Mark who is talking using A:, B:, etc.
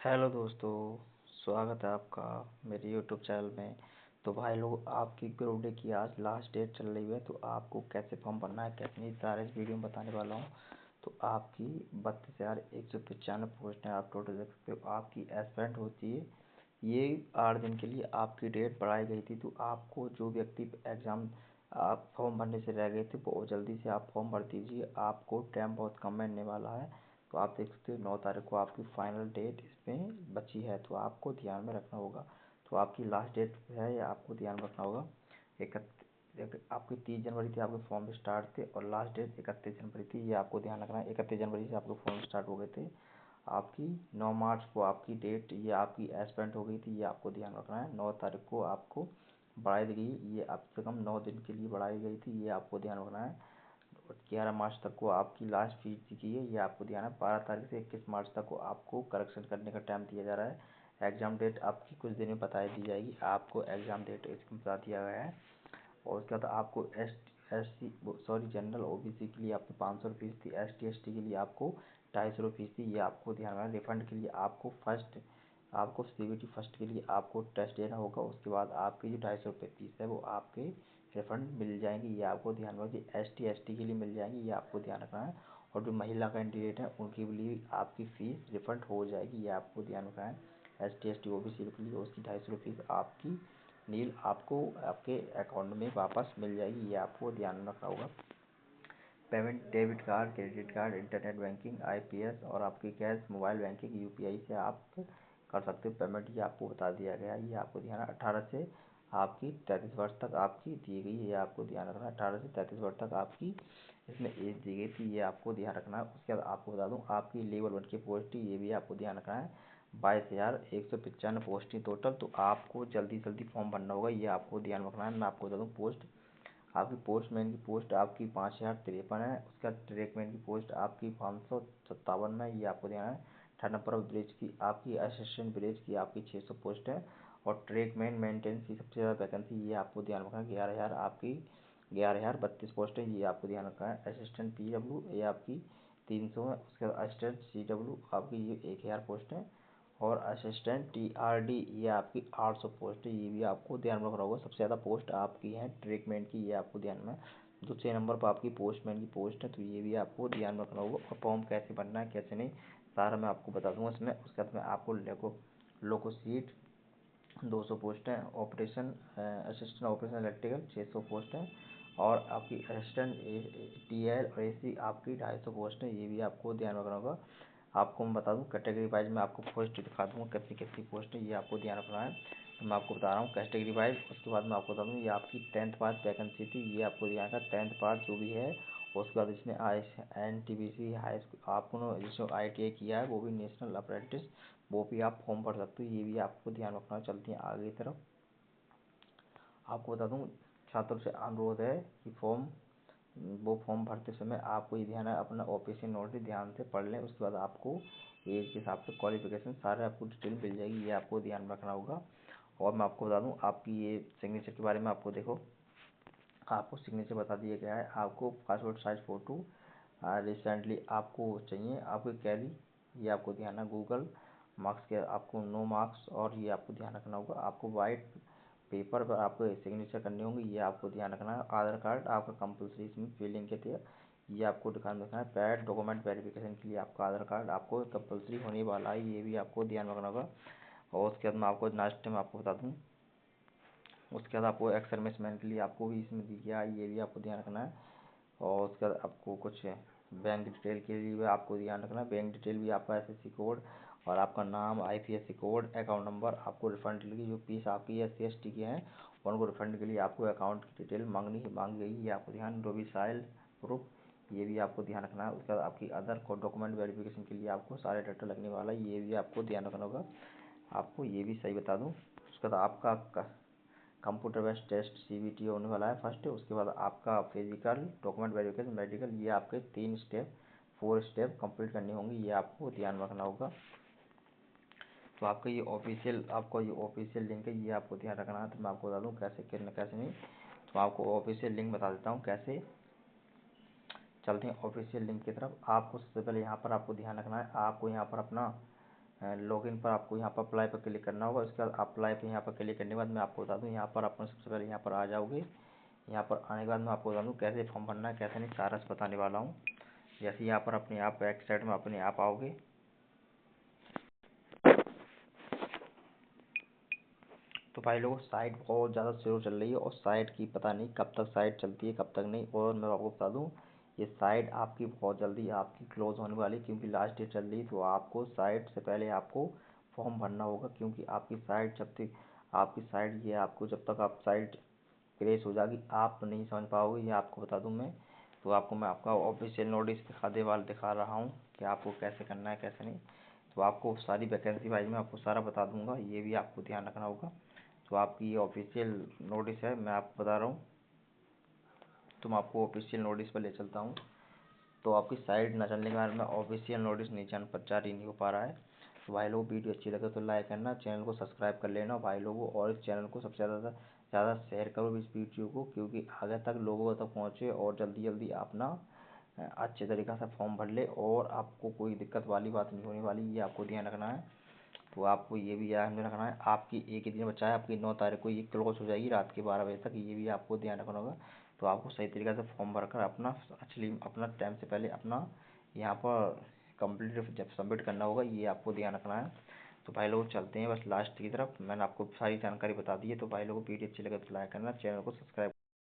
A: Hello दोस्तों, स्वागत है आपका मेरे यूट्यूब चैनल में। तो भाई लोग, आपकी ग्रुप डे की आज लास्ट डेट चल रही है, तो आपको कैसे फॉर्म भरना है, कैसे नहीं, सारे इस वीडियो में बताने वाला हूँ। तो आपकी 32,195 पोस्ट हैं, आप टोटल देख सकते हो। आपकी एस्पिरेंट होती है, ये 8 दिन के लिए आपकी डेट बढ़ाई गई थी। तो आपको जो व्यक्ति एग्ज़ाम आप फॉर्म भरने से रह गए थे, वो जल्दी से आप फॉर्म भर दीजिए, आपको टाइम बहुत कम मिलने वाला है। तो आप देख सकते हो 9 तारीख को आपकी फाइनल डेट इसमें बची है, तो आपको ध्यान में रखना होगा। तो आपकी लास्ट डेट है, या आपको ध्यान रखना होगा। आपकी 30 जनवरी थी, आपके फॉर्म स्टार्ट थे, और लास्ट डेट 31 जनवरी थी, ये आपको ध्यान रखना है। 31 जनवरी से आपके फॉर्म स्टार्ट हो गए थे। आपकी 9 मार्च को आपकी डेट ये आपकी एस्पेंड हो गई थी, ये आपको ध्यान रखना है। 9 तारीख को आपको बढ़ाई दी गई, ये अब से कम 9 दिन के लिए बढ़ाई गई थी, ये आपको ध्यान रखना है। 11 मार्च तक को आपकी लास्ट फीस की है, ये आपको ध्यान है। 12 तारीख से 21 मार्च तक को आपको करेक्शन करने का टाइम दिया जा रहा है। एग्ज़ाम डेट आपकी कुछ दिन में बता दी जाएगी, आपको एग्ज़ाम डेट इसमें बता दिया गया है। और उसके बाद आपको जनरल ओबीसी के लिए आपको 500 रुपीज़ थी, ST ST के लिए आपको 250 रुपीज़ थी, ये आपको ध्यान रखना है। रिफंड के लिए आपको CBT फर्स्ट के लिए आपको टेस्ट देना होगा, उसके बाद आपकी जो 250 रुपये फीस है वो आपके रिफंड मिल जाएंगी, ये आपको ध्यान रखना है। ST ST के लिए मिल जाएंगी, ये आपको ध्यान रखना है। और जो महिला कैंडिडेट हैं उनके लिए आपकी फ़ीस रिफंड हो जाएगी, ये आपको ध्यान रखना है। ST ST OBC के लिए उसकी 250 रुपीज़ आपकी नील आपको आपके अकाउंट में वापस मिल जाएगी, ये आपको ध्यान रखना होगा। Payment debit card, credit card, internet banking, IPS और आपकी कैश, मोबाइल बैंकिंग, UPI से आप कर सकते हो पेमेंट, ये आपको बता दिया गया है, ये आपको ध्यान है। 18 से आपकी 33 वर्ष तक आपकी दी गई है, ये आपको ध्यान रखना है। 18 से 33 वर्ष तक आपकी इसमें एज दी गई थी, ये आपको ध्यान रखना है। उसके बाद आपको बता दूं आपकी लेवल 1 की पोस्ट थी, ये भी आपको ध्यान रखना है। 22,195 पोस्ट थी टोटल, तो आपको जल्दी जल्दी फॉर्म भरना होगा, ये आपको ध्यान रखना है। मैं आपको बता दूँ पोस्ट आपकी पोस्टमैन की पोस्ट आपकी 5,053 है। उसका ट्रेकमैन की पोस्ट आपकी 557 है, ये आपको ध्यान है। थर्ड नंबर ऑफ ब्रिज की आपकी असिस्टेंट ब्रिज की आपकी 600 पोस्ट है। और ट्रेकमैन मेंटेनेंस की सबसे ज़्यादा वैकेंसी, ये आपको ध्यान रखना है। 11,000 आपकी 11,032 पोस्ट है, ये आपको ध्यान रखना है। असिस्टेंट PW ये आपकी 300 है। उसके बाद असिस्टेंट CW आपकी ये 1,000 पोस्ट है। और असिस्टेंट TRD ये आपकी 800 पोस्ट है, ये भी आपको ध्यान में रखना होगा। सबसे ज़्यादा पोस्ट आपकी है ट्रेकमैन की, ये आपको ध्यान में। दूसरे नंबर पर आपकी पोस्टमैन की पोस्ट है, तो ये भी आपको ध्यान में रखना होगा। और फॉर्म कैसे भरना है कैसे नहीं, सारा मैं आपको बता दूंगा इसमें। उसके बाद में आपको लोको सीट 200 पोस्ट हैं। Operation assistant operation electrical 600 post हैं। और आपकी असिस्टेंट TL और AC आपकी 250 पोस्ट है, ये भी आपको ध्यान रखना होगा। आपको मैं बता दूं कैटेगरी वाइज में आपको पोस्ट दिखा दूंगा कितनी कितनी पोस्ट है, ये आपको ध्यान रखना है। तो मैं आपको बता रहा हूँ कैटेगरी वाइज। उसके बाद मैं आपको बता दूँ ये आपकी 10th पास वैकेंसी थी, ये आपको ध्यान रखना। 10th पास जो भी है, उसके बाद इसमें NTPC हाई स्कूल आपको जिसमें ITI किया है, वो भी नेशनल अप्रेंटिस, वो भी आप फॉर्म भर सकते हो, ये भी आपको ध्यान रखना है। चलते हैं आगे की तरफ। आपको बता दूँ छात्रों से अनुरोध है कि वो फॉर्म भरते समय आपको ये ध्यान है अपना OPC नोटिस ध्यान से पढ़ लें। उसके बाद आपको एज के हिसाब से क्वालिफिकेशन सारे आपको डिटेल मिल जाएगी, ये आपको ध्यान रखना होगा। और मैं आपको बता दूं आपकी ये सिग्नेचर के बारे में आपको देखो, आपको सिग्नेचर बता दिया गया है। आपको पासपोर्ट साइज फ़ोटो रिसेंटली आपको चाहिए, आपको कैरी, ये आपको ध्यान है। गूगल मार्क्स के आपको नो मार्क्स, और ये आपको ध्यान रखना होगा। आपको वाइट पेपर पर आपको सिग्नेचर करने होंगे, ये आपको ध्यान रखना है। आधार कार्ड आपका कंपलसरी इसमें फिलिंग के थे, ये आपको ध्यान रखना है। पैड डॉक्यूमेंट वेरिफिकेशन के लिए आपका आधार कार्ड आपको कंपलसरी होने वाला है, ये भी आपको ध्यान रखना होगा। और उसके बाद मैं आपको लास्ट टाइम आपको बता दूँ, उसके बाद आपको एक्स सर्विसमैन के लिए आपको भी इसमें दिया है, ये भी आपको ध्यान रखना है। और उसके बाद आपको कुछ बैंक डिटेल के लिए भी आपको ध्यान रखना है। बैंक डिटेल भी आपका SSC कोड और आपका नाम, IPSC कोड, अकाउंट नंबर, आपको रिफंड के लिए जो फीस आपकी SC ST के हैं उनको रिफंड के लिए आपको अकाउंट की डिटेल मांगी गई, ये आपको ध्यान। डोमिसाइल प्रूफ, ये भी आपको ध्यान रखना है। उसके बाद आपकी अदर डॉक्यूमेंट वेरिफिकेशन के लिए आपको सारे डाटा लगने वाला है, ये भी आपको ध्यान रखना होगा। आपको ये भी सही बता दूँ, उसके बाद आपका कंप्यूटर बेस्ड टेस्ट CBT होने वाला है फर्स्ट। उसके बाद आपका फिजिकल, डॉक्यूमेंट वेरिफिकेशन, मेडिकल, ये आपके 4 स्टेप कंप्लीट करने होंगे, ये आपको ध्यान रखना होगा। तो आपका ये ऑफिशियल लिंक है, ये आपको ध्यान रखना है। तो मैं आपको बता दूँ कैसे करना कैसे नहीं, तो आपको ऑफिशियल लिंक बता देता हूँ कैसे। चलते हैं ऑफिशियल लिंक की तरफ। आपको सबसे पहले यहाँ पर आपको ध्यान रखना है, आपको यहाँ पर अपना लॉगिन पर आपको यहाँ पर अप्लाई पर क्लिक करना होगा। उसके बाद अप्लाई पर यहाँ पर क्लिक करने के बाद मैं आपको बता दूँ, यहाँ पर अपन सबसे पहले यहाँ पर आ जाओगे। यहाँ पर आने के बाद मैं आपको बता दूँ कैसे फॉर्म भरना है, कैसे नहीं, सारा बताने वाला हूँ। जैसे यहाँ पर अपने आप बैक साइड में अपने आप आओगे, तो भाई लोगों साइट बहुत ज़्यादा स्लो चल रही है और साइट की पता नहीं कब तक साइट चलती है कब तक नहीं। और मैं आपको बता दूं ये साइट आपकी बहुत जल्दी आपकी क्लोज होने वाली है, क्योंकि लास्ट डेट चल रही है। तो आपको साइट से पहले आपको फॉर्म भरना होगा, क्योंकि आपकी साइट जब तक आपकी साइट ये आपको जब तक आप साइट क्रेश हो जाएगी आप नहीं समझ पाओगे, ये आपको बता दूँ मैं। तो आपको मैं आपका ऑफिशियल नोटिस दिखा रहा हूँ कि आपको कैसे करना है कैसे नहीं। तो आपको सारी वैकेंसी वाइज में आपको सारा बता दूंगा, ये भी आपको ध्यान रखना होगा। तो आपकी ये ऑफिशियल नोटिस है, मैं आपको बता रहा हूँ। तो मैं आपको ऑफिशियल नोटिस पर ले चलता हूँ। तो आपकी साइट न चलने के कारण में ऑफिशियल नोटिस नीचे पर जारी नहीं हो पा रहा है। तो भाई लोग वीडियो अच्छी लगे तो लाइक करना, चैनल को सब्सक्राइब कर लेना भाई लोगों, और इस चैनल को सबसे ज़्यादा शेयर करो इस वीडियो को, क्योंकि आगे तक लोगों तक पहुँचे और जल्दी जल्दी अपना अच्छे तरीक़े से फॉर्म भर ले और आपको कोई दिक्कत वाली बात नहीं होने वाली, ये आपको ध्यान रखना है। तो आपको ये भी ध्यान में रखना है, आपकी एक ही दिन बचा है, आपकी 9 तारीख को ये क्लोज हो जाएगी रात के 12 बजे तक, ये भी आपको ध्यान रखना होगा। तो आपको सही तरीके से फॉर्म भरकर अपना एक्चुअली अपना टाइम से पहले अपना यहाँ पर कंप्लीट जब सबमिट करना होगा, ये आपको ध्यान रखना है। तो भाई लोग चलते हैं बस लास्ट की तरफ, मैंने आपको सारी जानकारी बता दी है। तो भाई लोग वीडियो अच्छी लगे तो लाइक करना, चैनल को सब्सक्राइब